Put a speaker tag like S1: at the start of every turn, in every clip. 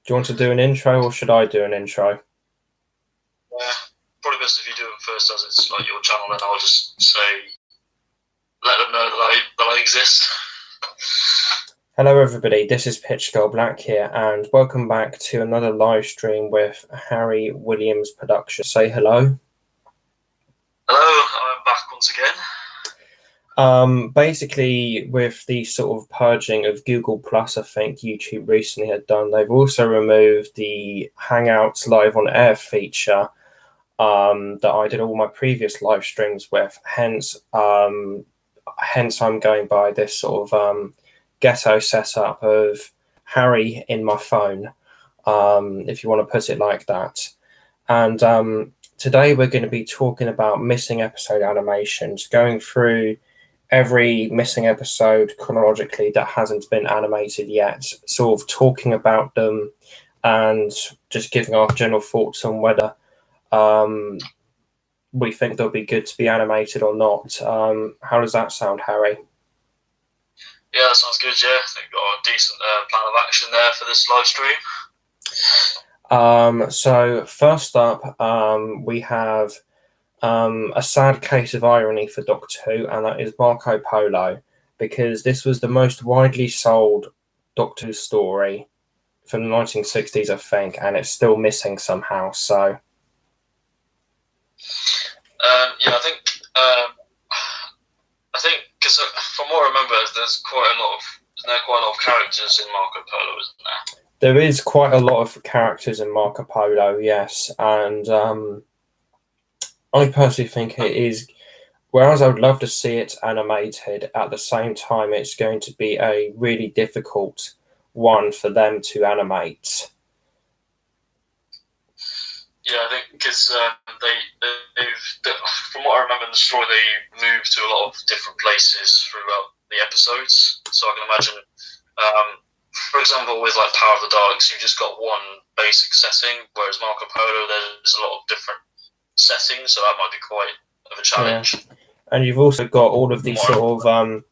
S1: Do you want to do an intro or should I do an intro?
S2: Yeah, probably best if you do it first, as it's like your channel, and I'll just say, let them know that I exist.
S1: Hello everybody, this is Pitch Girl Black here, and welcome back to another live stream with Harry Williams Production. Say hello.
S2: Hello, I'm back once again.
S1: Basically, with the sort of purging of Google Plus, I think YouTube recently had done, they've also removed the Hangouts Live on Air feature that I did all my previous live streams with. Hence, I'm going by this sort of ghetto setup of Harry in my phone, if you want to put it like that. And today we're going to be talking about missing episode animations, going through every missing episode chronologically that hasn't been animated yet, sort of talking about them and just giving our general thoughts on whether we think they'll be good to be animated or not. How does that sound, Harry?
S2: Yeah, that sounds good. Yeah, I think we've got a decent plan of action there for this live stream.
S1: So first up, we have a sad case of irony for Doctor Who, and that is Marco Polo, because this was the most widely sold Doctor Who story from the 1960s, I think, and it's still missing somehow. So,
S2: yeah, I think because from what I remember, there's quite a lot of characters in Marco Polo, isn't there?
S1: There is quite a lot of characters in Marco Polo, yes, and I personally think it is. Whereas I would love to see it animated, at the same time, it's going to be a really difficult one for them to animate.
S2: Yeah, I think because they've, from what I remember in the story, they moved to a lot of different places throughout the episodes. So I can imagine, for example, with like Power of the Daleks, you've just got one basic setting, whereas Marco Polo, there's a lot of different settings, so that might be quite of a challenge.
S1: Yeah. And you've also got all of these sort of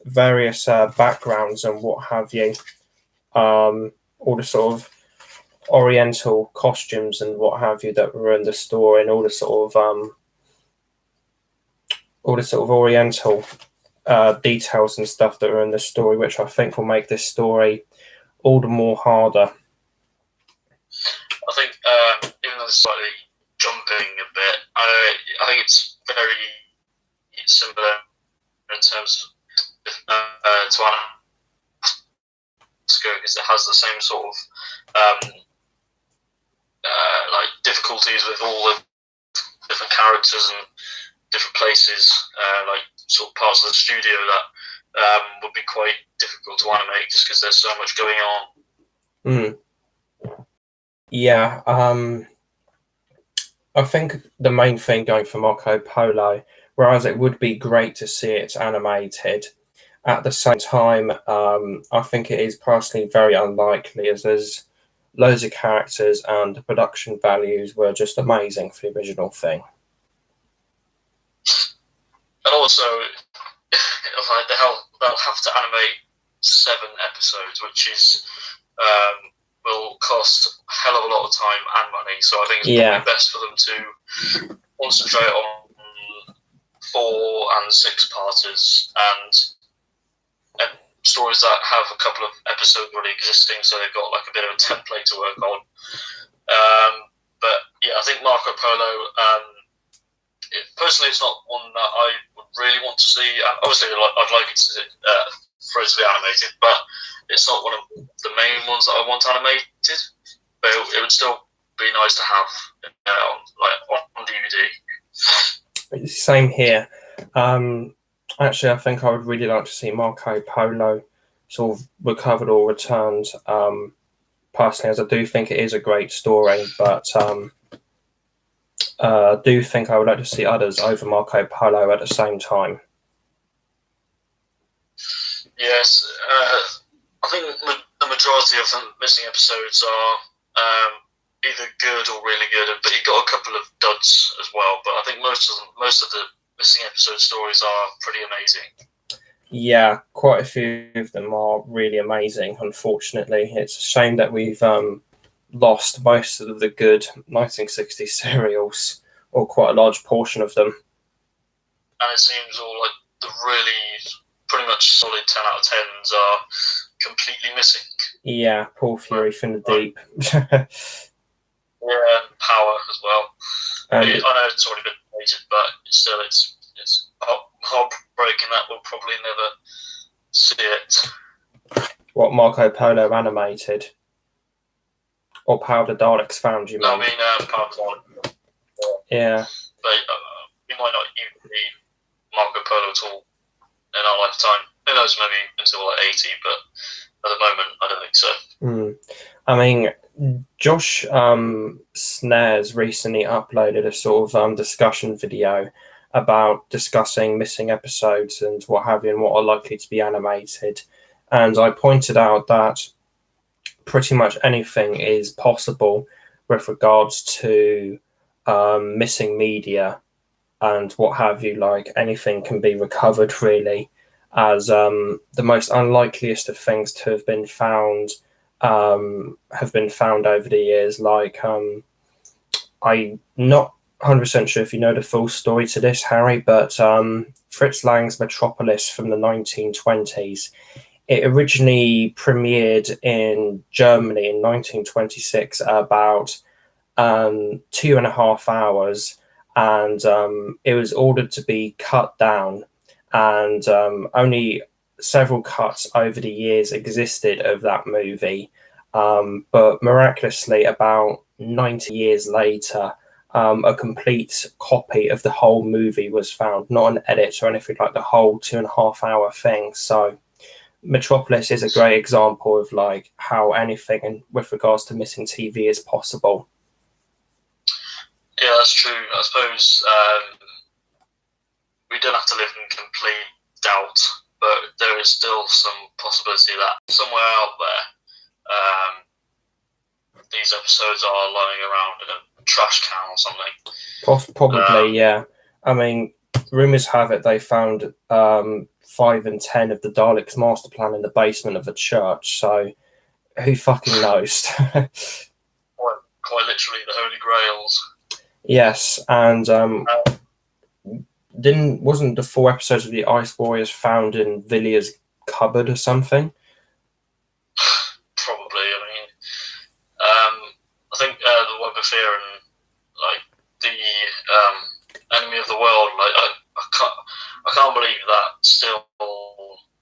S1: various backgrounds and what have you, all the sort of Oriental costumes and what have you that were in the store, and all the sort of Oriental details and stuff that are in the story, which I think will make this story all the more harder.
S2: I think even though it's slightly jumping a bit, I think it's very similar in terms of to Anna, because it has the same sort of like difficulties with all the different characters and different places, like sort of parts of the studio that would be quite difficult to animate just because there's so much going on.
S1: Yeah, I think the main thing going for Marco Polo, whereas it would be great to see it animated, at the same time, I think it is personally very unlikely, as there's loads of characters and the production values were just amazing for the original thing.
S2: And also, they'll have to animate 7 episodes, which is will cost a hell of a lot of time and money. So I think it's probably best for them to concentrate on 4 and 6 parters and stories that have a couple of episodes already existing, so they've got like a bit of a template to work on. But yeah, I think Marco Polo, personally, it's not one that I would really want to see. Obviously, I'd like it for it to be animated, but it's not one of the main ones that I want animated. But it would still be nice to have on DVD.
S1: Same here. Actually, I think I would really like to see Marco Polo sort of recovered or returned. Personally, as I do think it is a great story, but I do think I would like to see others over Marco Polo at the same time.
S2: Yes, I think the majority of the missing episodes are either good or really good, but you've got a couple of duds as well. But I think most of the missing episode stories are pretty amazing.
S1: Yeah, quite a few of them are really amazing. Unfortunately, it's a shame that we've lost most of the good 1960s serials, or quite a large portion of them.
S2: And it seems all like the really pretty much solid 10 out of 10s are completely missing.
S1: Yeah, Paul Fury from the Deep.
S2: Yeah, Power as well.
S1: And
S2: I know it's already been rated, but still, it's heartbreaking that we'll probably never see it.
S1: what, Marco Polo animated? Or Power of the Daleks found, you mean?
S2: No, I mean, Power of the Daleks.
S1: Yeah.
S2: But we might not even need Marco Polo at all in our lifetime. Who knows, maybe until like 80, but at the moment, I don't think so.
S1: I mean, Josh Snares recently uploaded a sort of discussion video about discussing missing episodes and what have you, and what are likely to be animated. And I pointed out that pretty much anything is possible with regards to missing media and what have you. Like, anything can be recovered, really, as the most unlikeliest of things to have been found over the years. Like, I'm not 100% sure if you know the full story to this, Harry, but Fritz Lang's Metropolis from the 1920s, it originally premiered in Germany in 1926 at about 2.5 hours, and it was ordered to be cut down, and only several cuts over the years existed of that movie. But miraculously, about 90 years later, a complete copy of the whole movie was found, not an edit or anything, like the whole 2.5 hour thing. So Metropolis is a great example of like how anything with regards to missing TV is possible.
S2: Yeah, that's true. I suppose we don't have to live in complete doubt, but there is still some possibility that somewhere out there these episodes are lying around in a trash can or something.
S1: Probably, yeah. I mean, rumours have it they found 5 and 10 of the Daleks' master plan in the basement of a church, so who fucking knows?
S2: Quite literally the Holy Grails.
S1: Yes, and wasn't the 4 episodes of the Ice Warriors found in Villiers' cupboard or something?
S2: Probably. I mean, I think the Web of Fear and like the Enemy of the World. Like I can't believe that still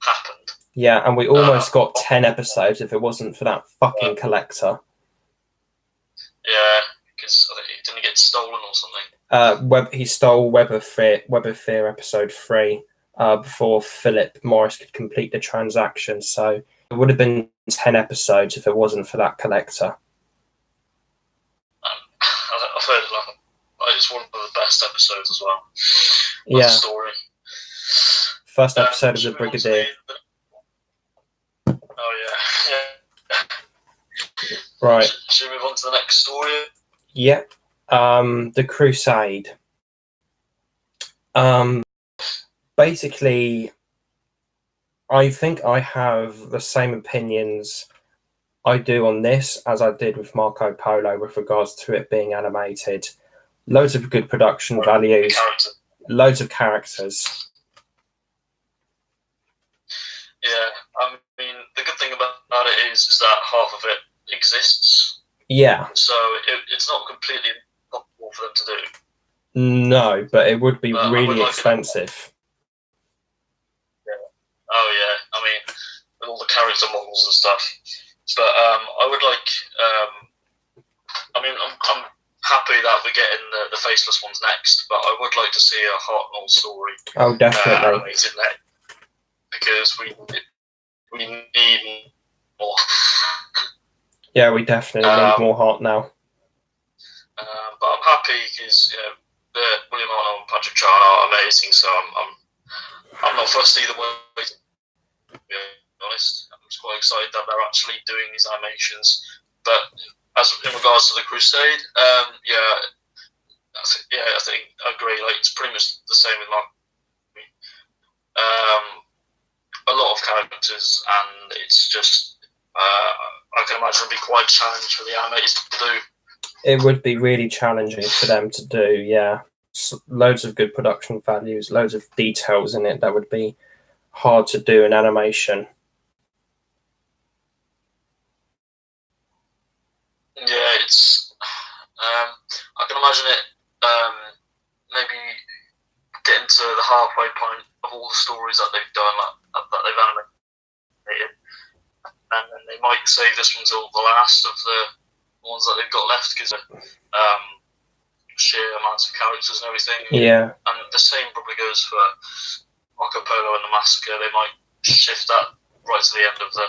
S2: happened.
S1: Yeah, and we almost got 10 episodes if it wasn't for that fucking collector.
S2: Yeah, because he didn't get stolen or something.
S1: He stole Web of Fear episode 3 before Philip Morris could complete the transaction. So it would have been 10 episodes if it wasn't for that collector.
S2: I've heard it's one of the best episodes as well.
S1: Yeah.
S2: Story.
S1: First episode of The Brigadier.
S2: Oh yeah.
S1: Right.
S2: Should we move on to the next story?
S1: Yeah. The Crusade. Basically, I think I have the same opinions I do on this as I did with Marco Polo with regards to it being animated. Loads of good production values, loads of characters.
S2: Yeah, I mean, the good thing about it is that half of it exists.
S1: Yeah.
S2: So it's not completely impossible for them to do.
S1: No, but it would be really expensive.
S2: Oh yeah, I mean, with all the character models and stuff. But I would like. I mean, I'm happy that we're getting the faceless ones next, but I would like to see a Hartnell story.
S1: Oh, definitely.
S2: Animated next, because we need more.
S1: Yeah, we definitely need more Hartnell.
S2: But I'm happy because William Hartnell and Patrick Chan are amazing, so I'm not fussed either way. To be honest, I'm just quite excited that they're actually doing these animations. But as in regards to the Crusade, I think I agree. Like, it's pretty much the same with Mark. A lot of characters, and it's just I can imagine it'd be quite challenging for the animators to do.
S1: It would be really challenging for them to do, yeah. Loads of good production values, loads of details in it that would be hard to do in animation.
S2: Yeah, it's. I can imagine it. Maybe getting to the halfway point of all the stories that they've done, that they've animated, and then they might save this one till the last of the ones that they've got left because sheer amounts of characters and everything.
S1: Yeah.
S2: And the same probably goes for Marco Polo and the Massacre. They might shift that right to the end of the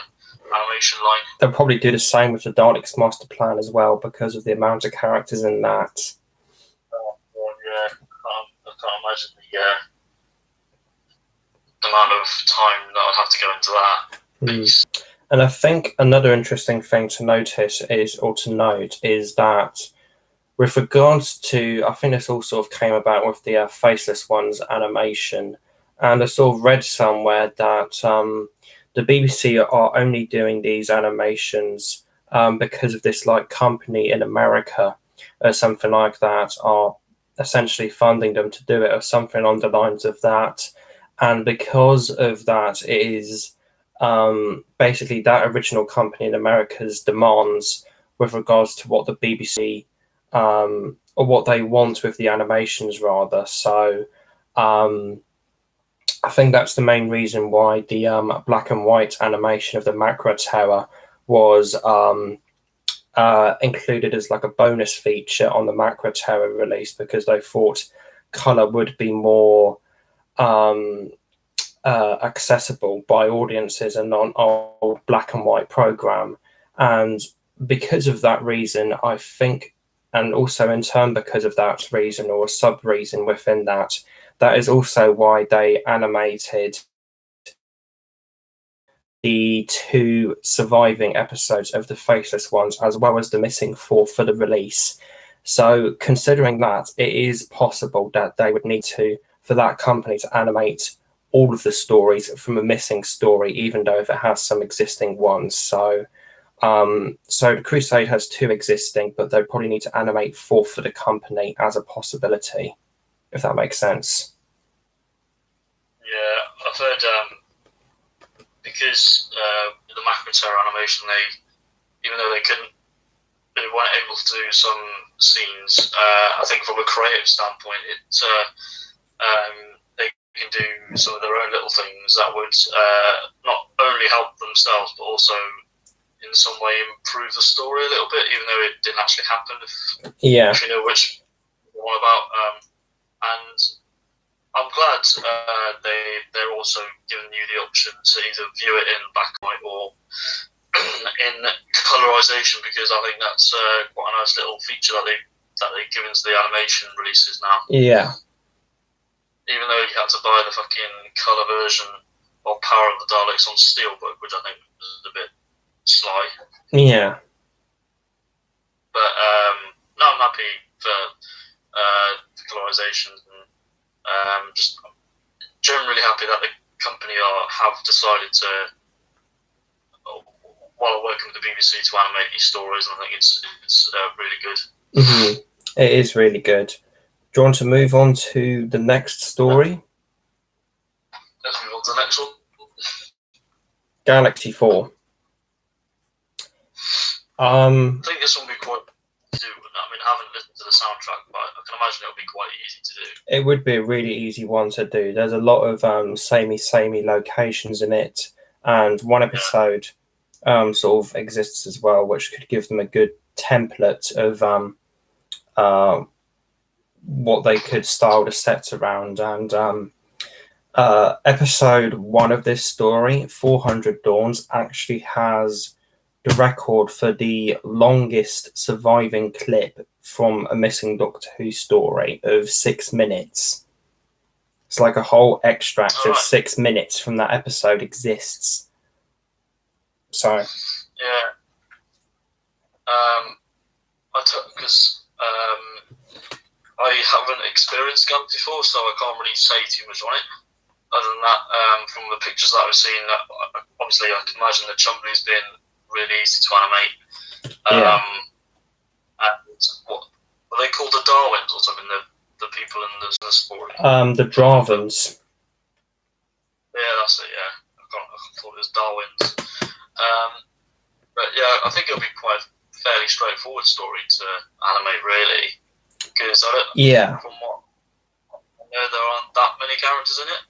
S2: animation line.
S1: They'll probably do the same with the Daleks Master Plan as well because of the amount of characters in that.
S2: Yeah, I can't imagine the amount of time that I'd have to go into that.
S1: And I think another interesting thing to notice to note is that with regards to, I think this all sort of came about with the Faceless Ones animation, and I sort of read somewhere that the BBC are only doing these animations because of this like company in America or something like that are essentially funding them to do it or something on the lines of that. And because of that, it is basically that original company in America's demands with regards to what the BBC or what they want with the animations rather. So I think that's the main reason why the black and white animation of the Macra Terror was included as like a bonus feature on the Macra Terror release, because they thought color would be more accessible by audiences and not old black and white program. And because of that reason, I think, and also in turn because of that reason or a sub reason within that, that is also why they animated the 2 surviving episodes of the Faceless Ones as well as the missing 4 for the release. So considering that, it is possible that they would need to, for that company to animate all of the stories from a missing story, even though if it has some existing ones. So the Crusade has 2 existing, but they probably need to animate 4 for the company as a possibility, if that makes sense.
S2: Yeah, I've heard because the Macra Terror animation, even though they weren't able to do some scenes. I think from a creative standpoint, they can do some of their own little things that would not only help themselves, but also in some way improve the story a little bit, even though it didn't actually happen. If you know which one about. And I'm glad they're also giving you the option to either view it in black and white or in colorization, because I think that's quite a nice little feature that they've given to the animation releases now.
S1: Yeah.
S2: Even though you had to buy the fucking color version of Power of the Daleks on Steelbook, which I think was a bit sly.
S1: Yeah.
S2: But no, I'm happy for the colorizations, and just generally happy that the company have decided to, while working with the BBC, to animate these stories, and I think it's really good.
S1: Mm-hmm. It is really good. Do you want to move on to the next story?
S2: Let's move on to the next one.
S1: Galaxy 4.
S2: I think this one will be quite easy to do. I mean, I haven't listened to the soundtrack, but I can imagine it'll be quite easy to do.
S1: It would be a really easy one to do. There's a lot of samey locations in it, and one episode sort of exists as well, which could give them a good template of what they could style the sets around. And episode 1 of this story, 400 Dawns, actually has the record for the longest surviving clip from a missing Doctor Who story of 6 minutes. It's like a whole extract of 6 minutes from that episode exists. So
S2: yeah, because I haven't experienced Gump before, so I can't really say too much on it. Other than that, from the pictures that I've seen, obviously I can imagine that Chumbly's been really easy to animate.
S1: Yeah.
S2: And what were they called, the Darwins or something? The people in the story.
S1: The Dravens.
S2: Yeah, that's it. Yeah, I thought it was Darwins. But yeah, I think it'll be quite a fairly straightforward story to animate, really, because from what I know, there aren't that many characters in it.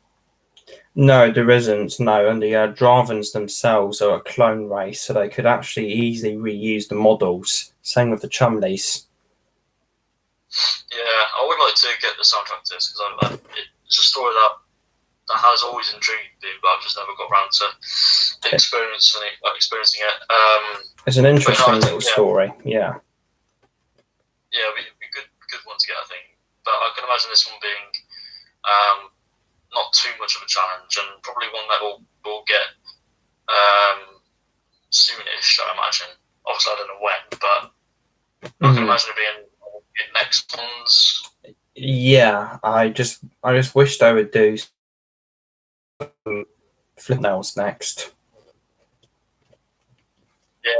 S1: No, there isn't. No, and the Dravens themselves are a clone race, so they could actually easily reuse the models. Same with the Chumleys.
S2: Yeah, I would like to get the soundtrack to this because it's a story that has always intrigued me, but I've just never got around to experiencing it.
S1: It's an interesting little story. Yeah.
S2: Yeah, it'd be a good one to get, I think. But I can imagine this one being not too much of a challenge, and probably one that will get soonish, I imagine. Obviously, I don't know when, but I can imagine it being next ones.
S1: Yeah, I just wish they would do flip nails next.
S2: Yeah,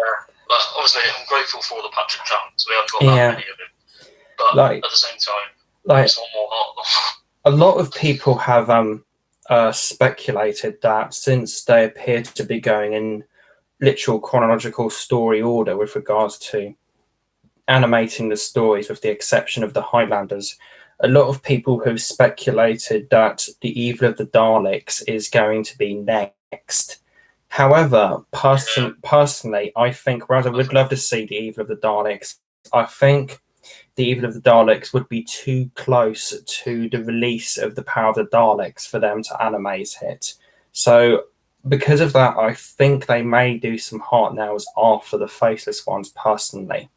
S2: but obviously I'm grateful for the Patrick Chance. We haven't got that many of him, but at the same time, it's one more heart.
S1: A lot of people have speculated that since they appear to be going in literal chronological story order with regards to animating the stories, with the exception of the Highlanders, a lot of people have speculated that the Evil of the Daleks is going to be next. However, personally, I think, whereas I would love to see the Evil of the Daleks, I think the Evil of the Daleks would be too close to the release of the Power of the Daleks for them to animate it. So, because of that, I think they may do some heart nails after the Faceless ones, personally.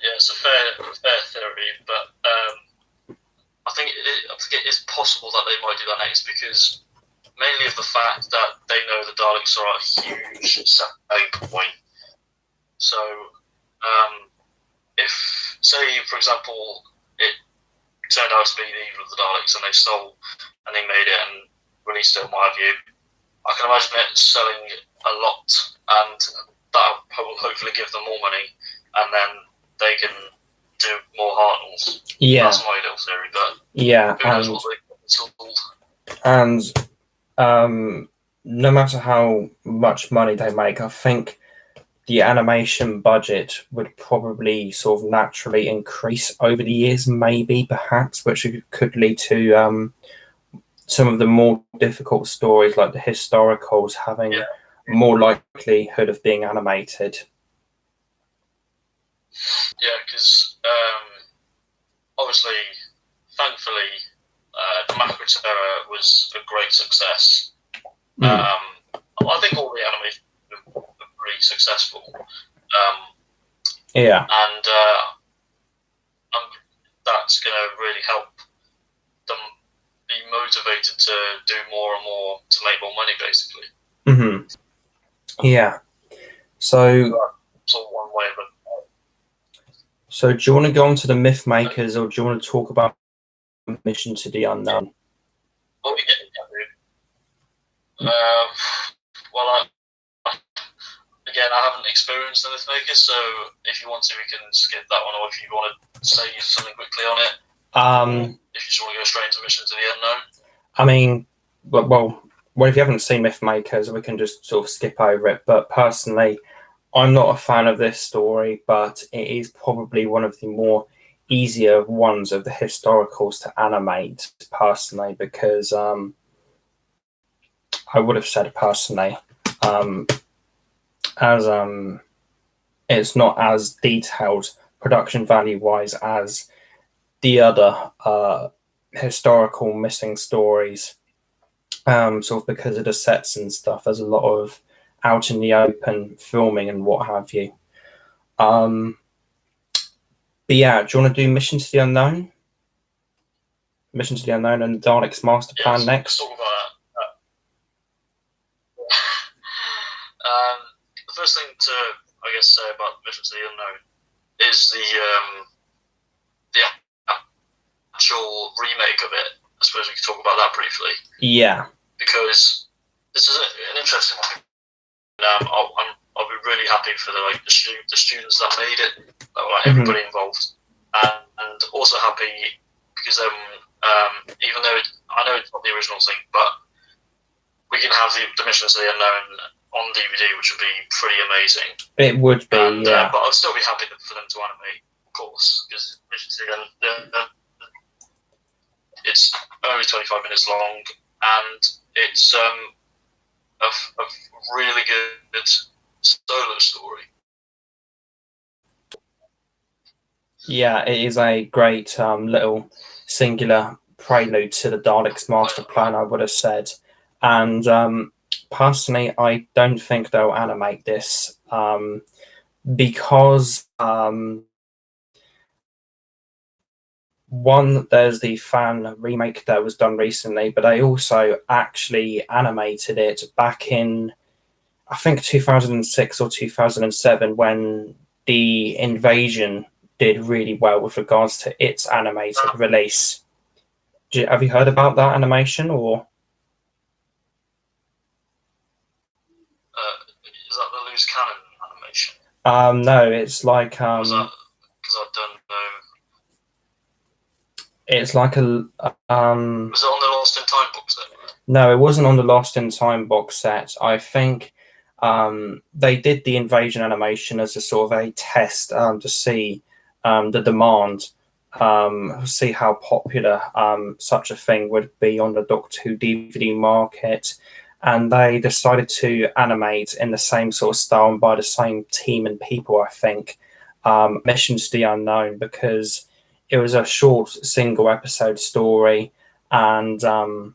S2: Yeah, it's a fair theory, but I think it is possible that they might do that next, because mainly of the fact that they know the Daleks are a huge selling point. So, if, say, for example, it turned out to be the Evil of the Daleks and they made it and released it and what have you, I can imagine it selling a lot, and that will hopefully give them more money, and then they can do more Hartnells.
S1: Yeah.
S2: That's my little theory, but
S1: yeah,
S2: who knows what they sold.
S1: And no matter how much money they make, I think the animation budget would probably sort of naturally increase over the years, maybe, perhaps, which could lead to some of the more difficult stories, like the historicals, having more likelihood of being animated.
S2: Yeah, because obviously, thankfully, the Macra Terror was a great success. I think all the animation were pretty successful. And that's going to really help them be motivated to do more and more to make more money, basically.
S1: Yeah. So
S2: one way of it.
S1: So do you want to go on to the Myth Makers, or do you want to talk about Mission to the Unknown?
S2: Well, again, I haven't experienced the Myth Makers, so if you want to, we can skip that one, or if you want to say something quickly on it. If you just want to go straight into Mission to the Unknown.
S1: I mean, well, if you haven't seen Myth Makers, we can just sort of skip over it. But personally, I'm not a fan of this story, but it is probably one of the more easier ones of the historicals to animate, personally, because I would have said personally, as it's not as detailed production value wise as the other historical missing stories, sort of because of the sets and stuff. There's a lot of out in the open filming and what have you. But yeah, do you want to do Mission to the Unknown? Mission to the Unknown and the Daleks Master Plan next?
S2: Let's talk about that. The first thing to, I guess, say about Mission to the Unknown is the actual remake of it. I suppose we could talk about that briefly.
S1: Yeah.
S2: because this is an interesting one. I'll be really happy for the students that made it, everybody involved, and also happy because even though I know it's not the original thing, but we can have the Mission to the Unknown on DVD, which would be pretty amazing.
S1: It would be, yeah.
S2: But I'd still be happy for them to animate, of course, because Mission to the Unknown, it's only 25 minutes long, and it's a really good solo story.
S1: Yeah, it is a great little singular prelude to the Daleks' master plan, I would have said. And personally, I don't think they'll animate this because one, there's the fan remake that was done recently, but they also actually animated it back in, I think, 2006 or 2007 when The Invasion did really well with regards to its animated release. Have you heard about that animation, or?
S2: Is that the loose cannon animation?
S1: No, it's like
S2: because I don't know.
S1: It's like a
S2: Was it on the Lost in Time box set?
S1: No, it wasn't on the Lost in Time box set. I think they did the Invasion animation as a sort of a test to see the demand, see how popular such a thing would be on the Doctor Who DVD market. And they decided to animate in the same sort of style and by the same team and people, I think, Mission to the Unknown, because it was a short single episode story, and I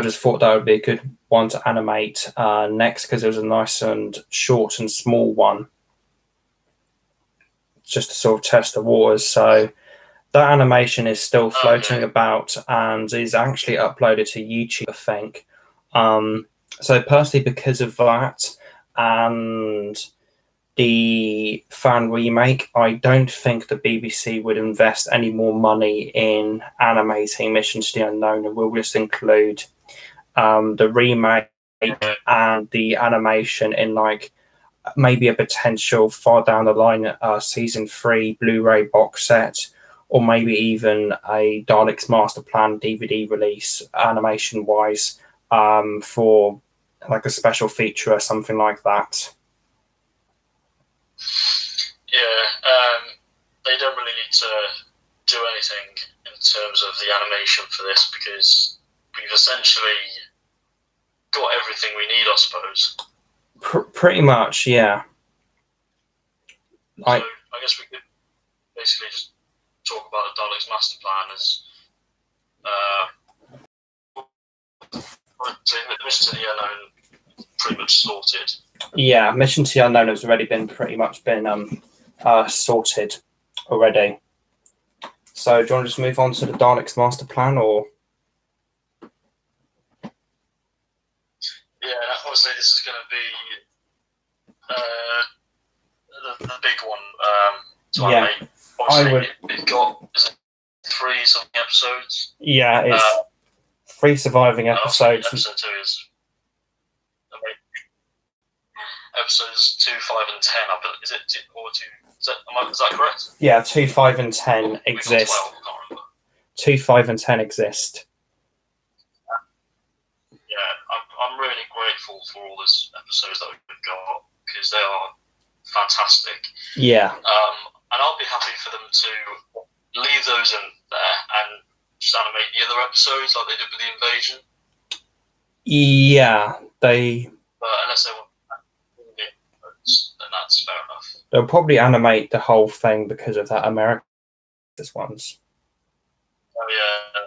S1: just thought that would be a good one to animate next, because it was a nice and short and small one, just to sort of test the waters. So that animation is still floating about and is actually uploaded to YouTube, I think. So personally, because of that and the fan remake, I don't think the BBC would invest any more money in animating Mission to the Unknown, and will just include the remake and the animation in like maybe a potential far down the line season 3 Blu-ray box set, or maybe even a Daleks Master Plan DVD release animation wise for like a special feature or something like that.
S2: Yeah, they don't really need to do anything in terms of the animation for this, because we've essentially got everything we need, I suppose.
S1: Pretty much, yeah.
S2: So I guess we could basically just talk about the Daleks Master Plan as Mission to the Unknown pretty much sorted.
S1: Yeah, Mission to the Unknown has already been sorted already. So do you want to just move on to the Daleks Master Plan, or?
S2: Yeah, obviously this is going to be the big one to animate. Obviously, it got, is it 3 something episodes?
S1: Yeah, it's 3 surviving episodes.
S2: Episode 2 is episodes 2, 5, and 10. Is it 2 or 2? Is that correct?
S1: Yeah, 2, 5, and 10 exist.
S2: 12, I can't remember.
S1: 2, 5, and 10 exist.
S2: Yeah, I'm really grateful for all these episodes that we've got, because they are fantastic.
S1: Yeah.
S2: And I'll be happy for them to leave those in there and just animate the other episodes like they did with the Invasion.
S1: Yeah,
S2: But unless they want the episodes, then that's fair enough.
S1: They'll probably animate the whole thing because of that American ones.
S2: Oh yeah.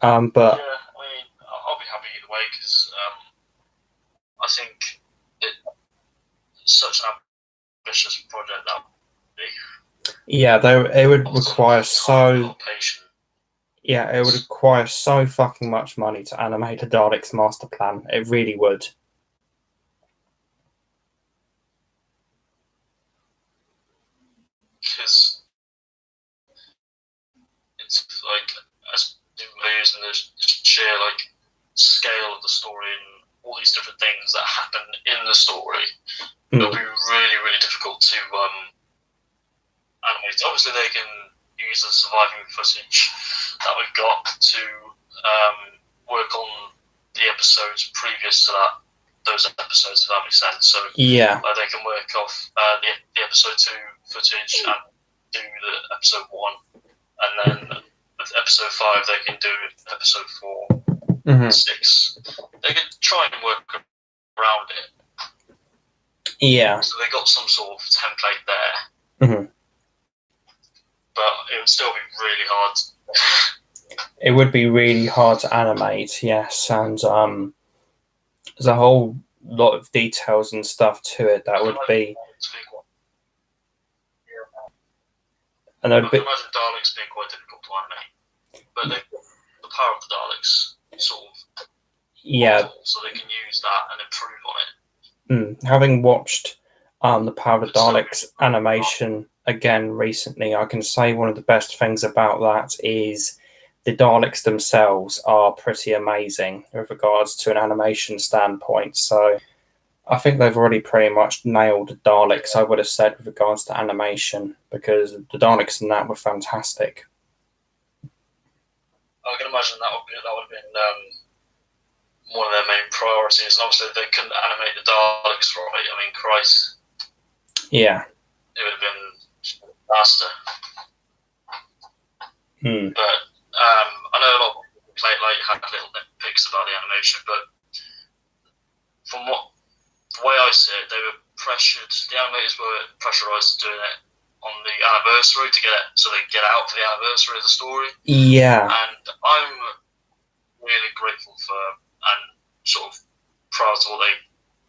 S1: But
S2: yeah, I mean, I'll be happy either way, because I think it's such an ambitious project that would be.
S1: Yeah, it would require so.
S2: Patience.
S1: Yeah, it would require so fucking much money to animate a Daleks Master Plan. It really would.
S2: Because scale of the story and all these different things that happen in the story, it'll be really, really difficult to animate. Obviously, they can use the surviving footage that we've got to work on the episodes previous to that. Those episodes, if that makes sense. So
S1: yeah,
S2: they can work off the episode 2 footage and do the episode 1, and then with episode 5 they can do episode 4,
S1: mm-hmm.
S2: 6. They can try and work around it.
S1: Yeah.
S2: So they got some sort of template there.
S1: Mm-hmm.
S2: But it would still be really hard.
S1: It would be really hard to animate, yes, and there's a whole lot of details and stuff to it that would be. And
S2: I can imagine Daleks being quite difficult to animate, but the power of the Daleks sort of so they can use that and improve on it.
S1: Having watched the Power of the Daleks animation again recently, I can say one of the best things about that is the Daleks themselves are pretty amazing with regards to an animation standpoint. So I think they've already pretty much nailed the Daleks, I would have said, with regards to animation, because the Daleks in that were fantastic.
S2: I can imagine that would have been one of their main priorities, and obviously they couldn't animate the Daleks right. I mean, Christ.
S1: Yeah.
S2: It would have been a disaster. But I know a lot of people had little nitpicks about the animation, but from the way I see it, they were pressured. The animators were pressurized doing it on the anniversary to get it, so they get out for the anniversary of the story.
S1: Yeah.
S2: And I'm really grateful for and sort of proud of what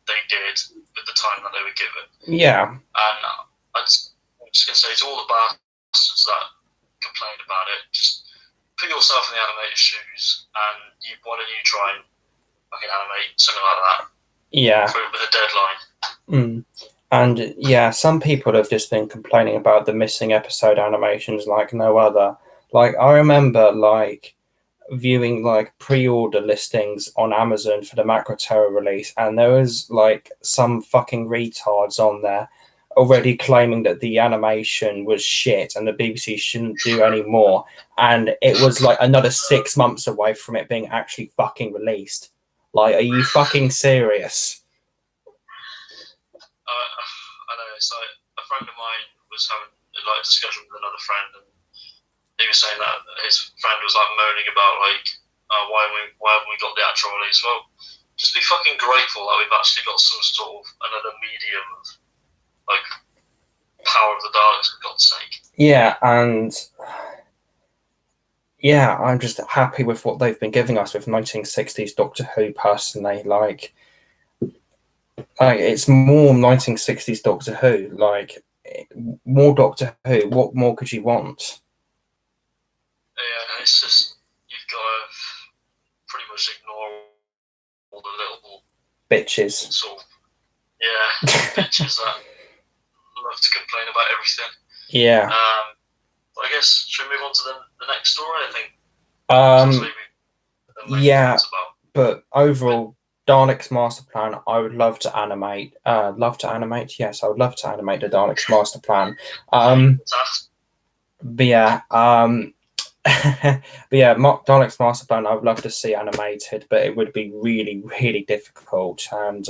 S2: they did with the time that they were given.
S1: Yeah.
S2: And I'm just going to say to all the bastards that complained about it, just put yourself in the animator's shoes, and why don't you try and fucking animate something like that?
S1: Yeah.
S2: With a deadline.
S1: And yeah, some people have just been complaining about the missing episode animations like no other. Like I remember viewing pre-order listings on Amazon for the Macro Terror release, and there was some fucking retards on there already claiming that the animation was shit and the BBC shouldn't do any more, and it was another 6 months away from it being actually fucking released. Are you fucking serious?
S2: I know. So a friend of mine was having a discussion with another friend, and he was saying that his friend was moaning about why haven't we got the actual release? Well, just be fucking grateful that we've actually got some sort of another medium of Power of the Daleks, for God's sake.
S1: Yeah, and yeah, I'm just happy with what they've been giving us with 1960s Doctor Who. Personally, it's more 1960s Doctor Who. More Doctor Who. What more could you want?
S2: Yeah, it's just you've got to pretty much ignore all the little
S1: bitches.
S2: Bitches that love to complain about everything.
S1: Yeah.
S2: I guess should we move on to the next story? I think.
S1: Yeah, but overall, Daleks Master Plan, I would love to animate. Yes, I would love to animate the Daleks Master Plan. But yeah, Daleks Master Plan, I would love to see animated, but it would be really, really difficult. And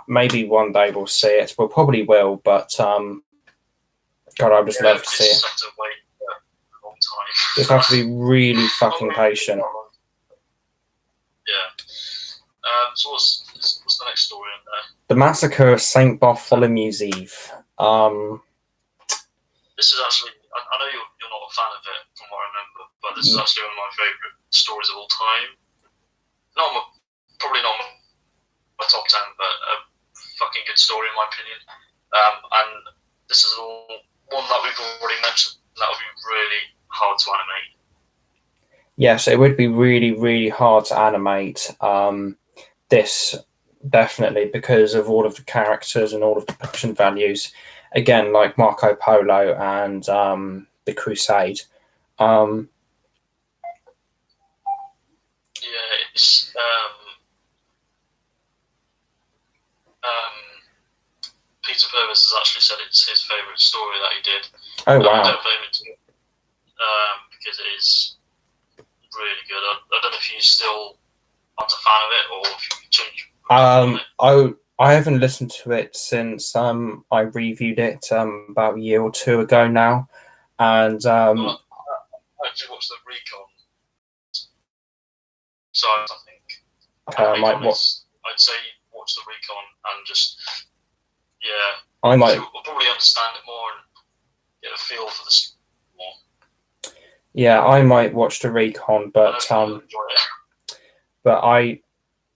S1: maybe one day we'll see it. We probably will, but God, I'd just love to see it.
S2: Just have to wait a long time.
S1: Just have to be really fucking patient.
S2: Yeah. So what's the next story in there?
S1: The Massacre of St. Bartholomew's Eve.
S2: This is actually, I know you're not a fan of it from what I remember, but this is actually one of my favourite stories of all time. Probably not my top 10, but a fucking good story in my opinion. And this is one that we've already mentioned that would be really hard to animate.
S1: Yes, it would be really, really hard to animate this, definitely, because of all of the characters and all of the production values. Again, like Marco Polo and The Crusade.
S2: It's Peter Purves has actually said it's his favourite story that he did.
S1: Oh,
S2: I
S1: wow.
S2: don't blame him too, because it is really good. I don't know if you still aren't a fan of it or if you change.
S1: I haven't listened to it since I reviewed it about a year or two ago now, and
S2: I actually watched the Recon. So I think
S1: I might watch.
S2: I'd say watch the Recon and just
S1: I might.
S2: You'll probably understand it more and get a feel for the story more.
S1: Yeah, I might watch the Recon, but
S2: enjoy it.
S1: but I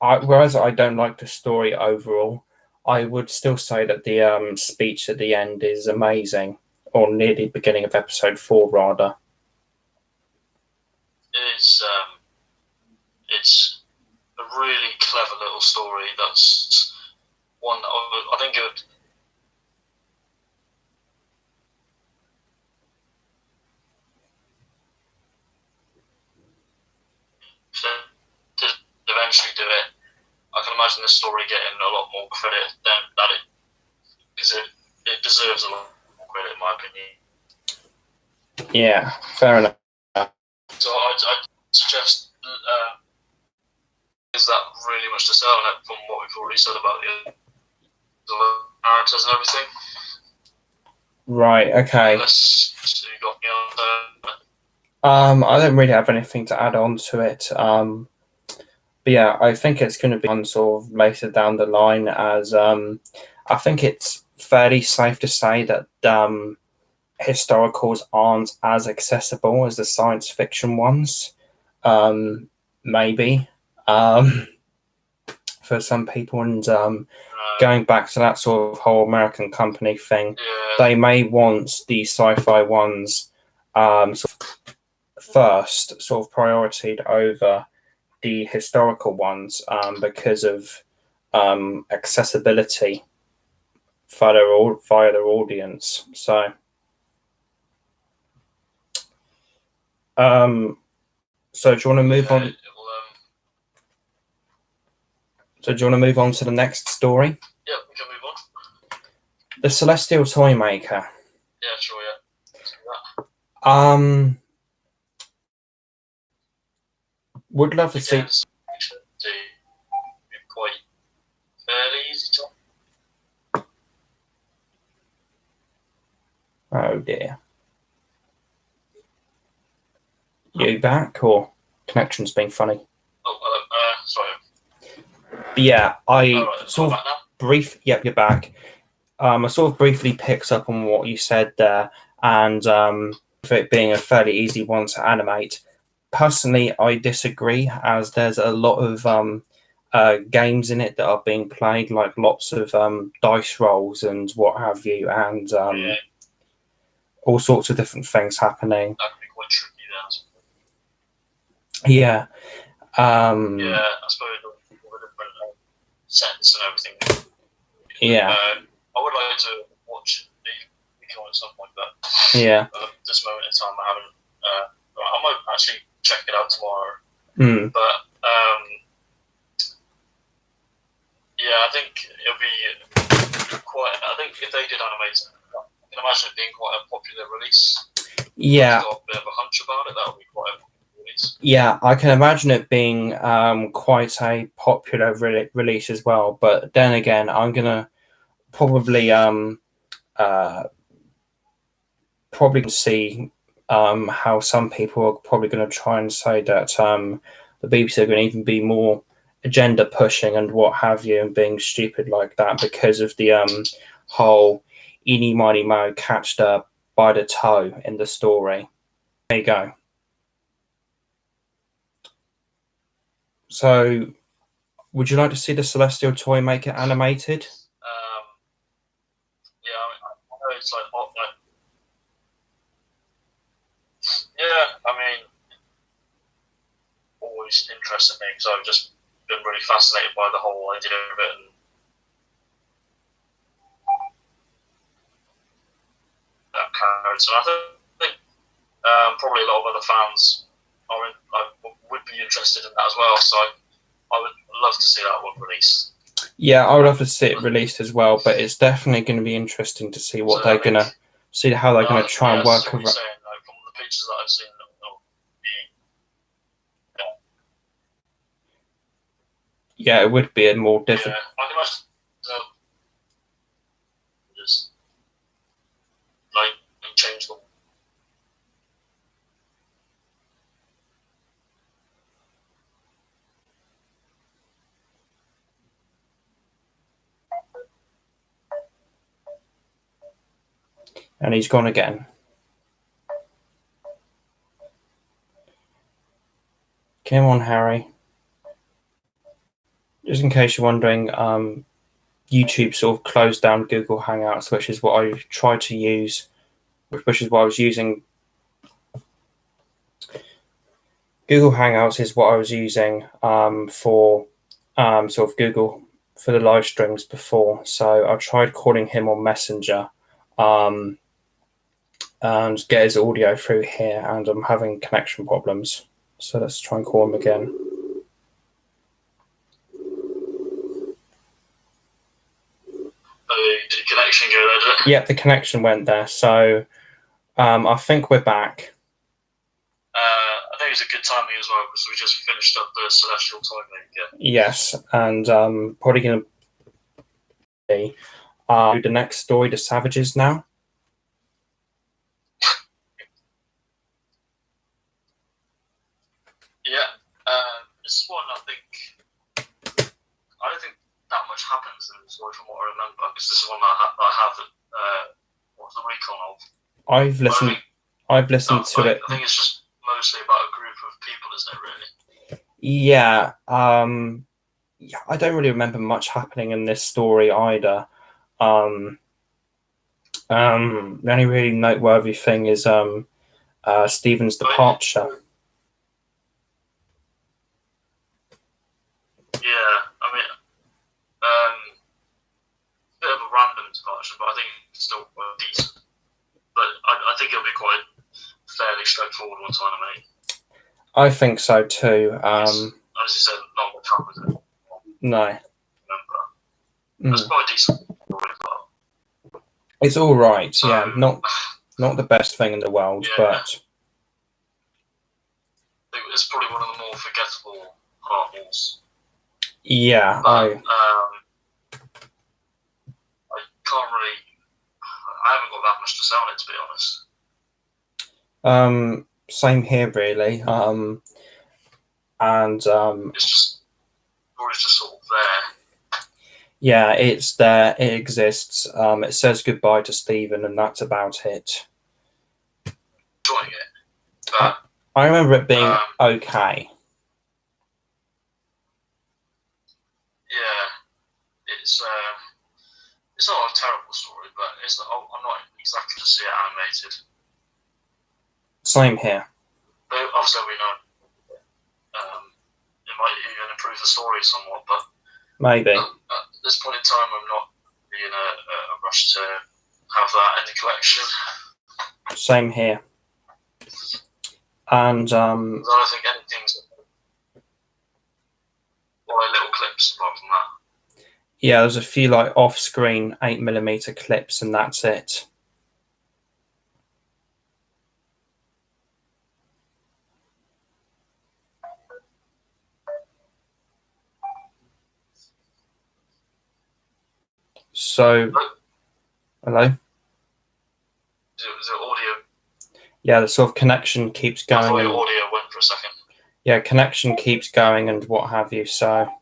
S1: whereas I don't like the story overall, I would still say that the speech at the end is amazing, or near the beginning of episode 4, rather.
S2: It is. It's a really clever little story. That's one that I think it would. To eventually do it, I can imagine the story getting a lot more credit than that because it deserves a lot more credit in my opinion.
S1: Yeah, fair enough.
S2: So I'd suggest is that really much to say on it from what we've already said about the characters and everything.
S1: Right. Okay.
S2: Unless you got me on
S1: I don't really have anything to add on to it. But yeah, I think it's going to be on sort of later down the line, as I think it's fairly safe to say that historicals aren't as accessible as the science fiction ones. Maybe for some people, and going back to that sort of whole American company thing, they may want the sci-fi ones sort of first, sort of priorityed over the historical ones because of accessibility via their audience. So, so do you want to move on? So do you want to move on to the next story?
S2: Yeah, we can move on.
S1: The Celestial Toymaker.
S2: Yeah, sure, yeah.
S1: Would love to see.
S2: Quite fairly easy to.
S1: Oh dear. You back, or connection's been funny?
S2: Oh, sorry.
S1: Yeah, I
S2: right,
S1: sort of Yep, you're back. I sort of briefly picked up on what you said there, and for it being a fairly easy one to animate. Personally, I disagree, as there's a lot of games in it that are being played, like lots of dice rolls and what have you, and all sorts of different things happening.
S2: That could be quite tricky
S1: then. Yeah.
S2: I suppose all the different sets and everything.
S1: Yeah.
S2: I would like to watch the at some point, but
S1: yeah,
S2: at this moment in time, I haven't. I might actually check it out tomorrow. But yeah, I think it'll be quite. I think if they did animate it, I can imagine it being quite a popular release.
S1: Yeah.
S2: I've got a bit of a hunch about it. That would be quite a popular release.
S1: Yeah, I can imagine it being quite a popular release as well. But then again, I'm gonna probably see how some people are probably going to try and say that the BBC are going to even be more agenda pushing and what have you, and being stupid like that because of the whole eeny miny mo catched by the toe in the story. There you go. So, would you like to see the Celestial Toymaker animated?
S2: Yeah, I know it's like hot, but yeah, I mean, always interested me because I've just been really fascinated by the whole idea of it. And that character. And I think probably a lot of other fans would be interested in that as well. So I would love to see that one released.
S1: Yeah, I would love to see it released as well, but it's definitely going to be interesting to see what they're going to see, how they're going to try and work around.
S2: Saying, from the pictures that I've seen,
S1: yeah, it would be a more difficult.
S2: Yeah, I can imagine. Just like change them.
S1: And he's gone again. Come on, Harry. Just in case you're wondering, YouTube sort of closed down Google Hangouts, which is what I tried to use, which is what I was using. Google Hangouts is what I was using for sort of Google for the live streams before. So I tried calling him on Messenger and get his audio through here, and I'm having connection problems. So let's try and call him again.
S2: Did the connection go there, did it?
S1: Yeah, the connection went there. So I think we're back.
S2: I think it was a good timing as well because we just finished up the Celestial timing again.
S1: Yes, and probably going to be the next story, The Savages now.
S2: Yeah, this one I don't think that much happens in the story from what I remember because this is one I have what's the recon of.
S1: I've listened to it.
S2: I think it's just mostly about a group of people, isn't it, really?
S1: Yeah, I don't really remember much happening in this story either. The only really noteworthy thing is Stephen's departure.
S2: Yeah, I mean, bit of a random departure, but I think it's still decent. But I think it'll be quite fairly straightforward one to animate.
S1: I think so too.
S2: As you said, not much happens.
S1: No.
S2: It's quite decent.
S1: It's all right. Yeah, not the best thing in the world, but
S2: it's probably one of the more forgettable novels.
S1: Yeah,
S2: but, I can't really. I haven't got that much to say on it, to be honest.
S1: Same here, really. And
S2: it's just sort of there.
S1: Yeah, it's there. It exists. It says goodbye to Stephen, and that's about it.
S2: Enjoying it. But,
S1: I remember it being okay.
S2: Yeah, it's not a terrible story, but it's not, I'm not exactly to see it animated.
S1: Same here.
S2: But obviously, we know it might even improve the story somewhat, but
S1: maybe.
S2: At this point in time, I'm not in a rush to have that in the collection.
S1: Same here. And
S2: I don't think anything's little clips apart from that.
S1: Yeah, there's a few like off-screen 8mm clips, and that's it. So, hello?
S2: Is it audio?
S1: Yeah, the sort of connection keeps going.
S2: I thought your audio went for a second.
S1: Yeah, connection keeps going and what have you, so.
S2: Alright.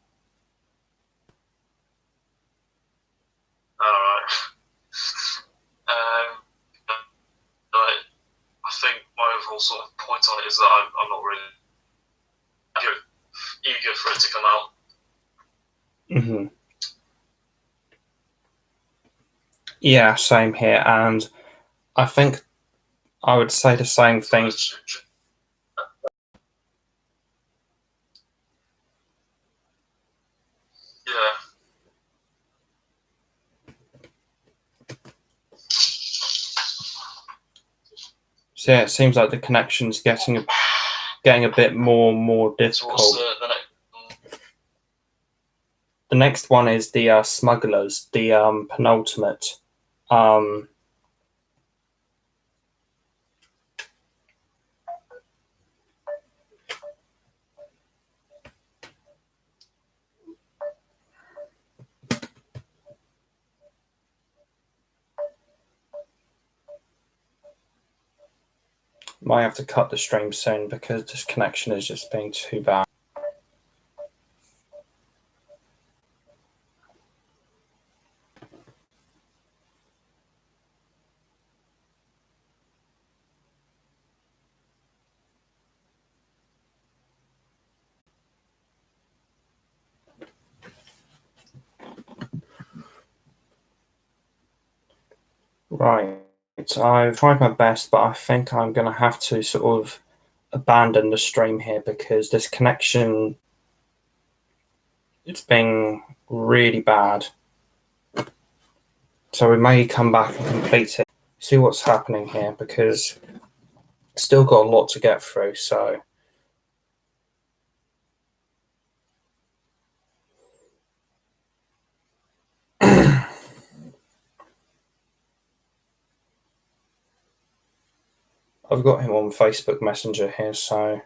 S2: I think my overall sort of point on it is that I'm not really eager for it to come out.
S1: Mm-hmm. Yeah, same here, and I think I would say the same thing.
S2: Yeah.
S1: So yeah, it seems like the connection's getting a bit more difficult. next one is the Smugglers, the penultimate. Might have to cut the stream soon because this connection is just being too bad. Right, I've tried my best, but I think I'm going to have to sort of abandon the stream here because this connection, it's been really bad. So we may come back and complete it, see what's happening here, because still got a lot to get through. So I've got him on Facebook Messenger here, so